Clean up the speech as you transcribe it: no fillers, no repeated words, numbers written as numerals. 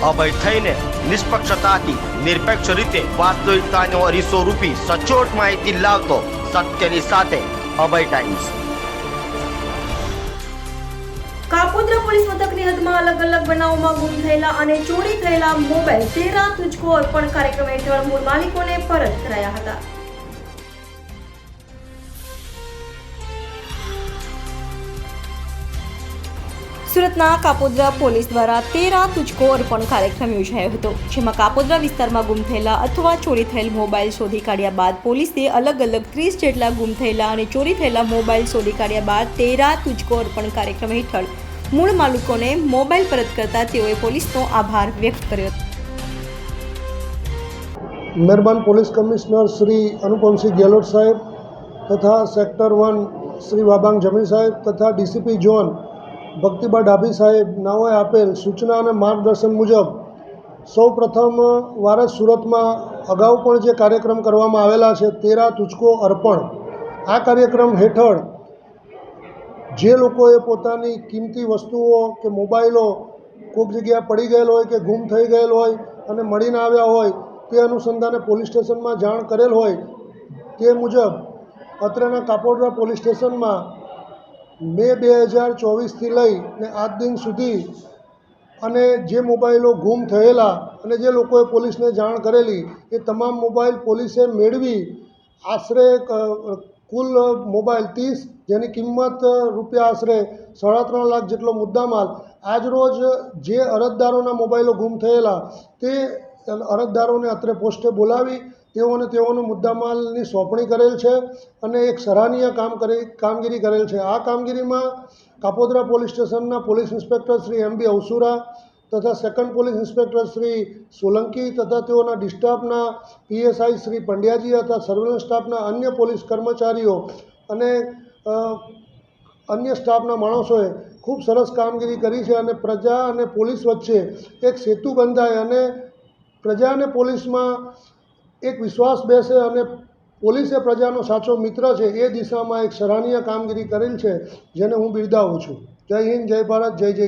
અભય થઈને નિષ્પક્ષતાથી નિરપેક્ષ રીતે વાસ્તવિકતાનો અરીસો રૂપી સચોટ માહિતી લાવતો સત્યની સાથે અભય ટાઈમ્સ। કાપોદ્રા પોલીસ મથકની હદમાં અલગ અલગ બનાવોમાં ગુમ થયેલા અને ચોરી થયેલા મોબાઈલ 13 તુજકો અર્પણ કાર્યક્રમ હેઠળ મૂળ માલિકોને પરત કરાયા હતા। સુરતના કાપોદ્રા પોલીસ દ્વારા 13 તુજકો અર્પણ કાર્યક્રમ યોજાયો હતો, જેમાં કાપોદ્રા વિસ્તારમાં ગુમ થયેલા અથવા ચોરી થયેલ મોબાઈલ શોધી કાઢ્યા બાદ પોલીસે અલગ અલગ 30 જેટલા ગુમ થયેલા અને ચોરી થયેલા મોબાઈલ શોધી કાઢ્યા બાદ 13 તુજકો અર્પણ કાર્યક્રમ હેઠળ મૂળ માલિકોને મોબાઈલ પરત કરતા તેઓએ પોલીસનો આભાર વ્યક્ત કર્યો હતો। મહેરબાન પોલીસ કમિશનર શ્રી અનુપમસિંહ ગેહલોત સાહેબ તથા સેક્ટર 1 શ્રી વાબાંગ જમી સાહેબ તથા ડીસીપી ઝોન ભક્તિબા ડાભી સાહેબ નાઓએ આપેલ સૂચના અને માર્ગદર્શન મુજબ સૌ પ્રથમ વાર જ સુરતમાં અગાઉ પણ જે કાર્યક્રમ કરવામાં આવેલા છે 13 તુજકો અર્પણ, આ કાર્યક્રમ હેઠળ જે લોકોએ પોતાની કિંમતી વસ્તુઓ કે મોબાઈલો કોઈક જગ્યાએ પડી ગયેલ હોય કે ગુમ થઈ ગયેલ હોય અને મળી ના આવ્યા હોય તે અનુસંધાને પોલીસ સ્ટેશનમાં જાણ કરેલ હોય તે મુજબ અત્રેના કાપોદ્રા પોલીસ સ્ટેશનમાં મે 2024થી લઈને આજ દિન સુધી અને જે મોબાઈલો ગુમ થયેલા અને જે લોકોએ પોલીસને જાણ કરેલી એ તમામ મોબાઈલ પોલીસે મેળવી આશરે કુલ મોબાઈલ 30 જેની કિંમત રૂપિયા આશરે 3.5 લાખ જેટલો મુદ્દામાલ આજરોજ જે અરજદારોના મોબાઈલો ગુમ થયેલા તે અરજદારોને અત્રે પોસ્ટે બોલાવી તેઓનો મુદ્દામાલની સોંપણી કરેલ છે અને એક સરાહનીય કામગીરી કરેલ છે। આ કામગીરીમાં કાપોદ્રા પોલીસ સ્ટેશનના પોલીસ ઇન્સ્પેક્ટર શ્રી એમ.બી. અવસુરા તથા second police inspector Shri Solanki તથા તેઓના ડિસ્ટાફના પીએસઆઈ શ્રી પંડ્યાજી તથા સર્વેલન્સ સ્ટાફના અન્ય પોલીસ કર્મચારીઓ અને અન્ય સ્ટાફના માણસોએ ખૂબ સરસ કામગીરી કરી છે અને પ્રજા અને પોલીસ વચ્ચે એક સેતુ બંધાય અને પ્રજા અને પોલીસમાં એક વિશ્વાસ બેસે અને પોલીસ એ પ્રજાનો સાચો મિત્ર છે એ દિશામાં એક સરાહનીય કામગીરી કરેલ છે, જેને હું બિરદાવું છું। જય હિન્દ, જય ભારત, જય જય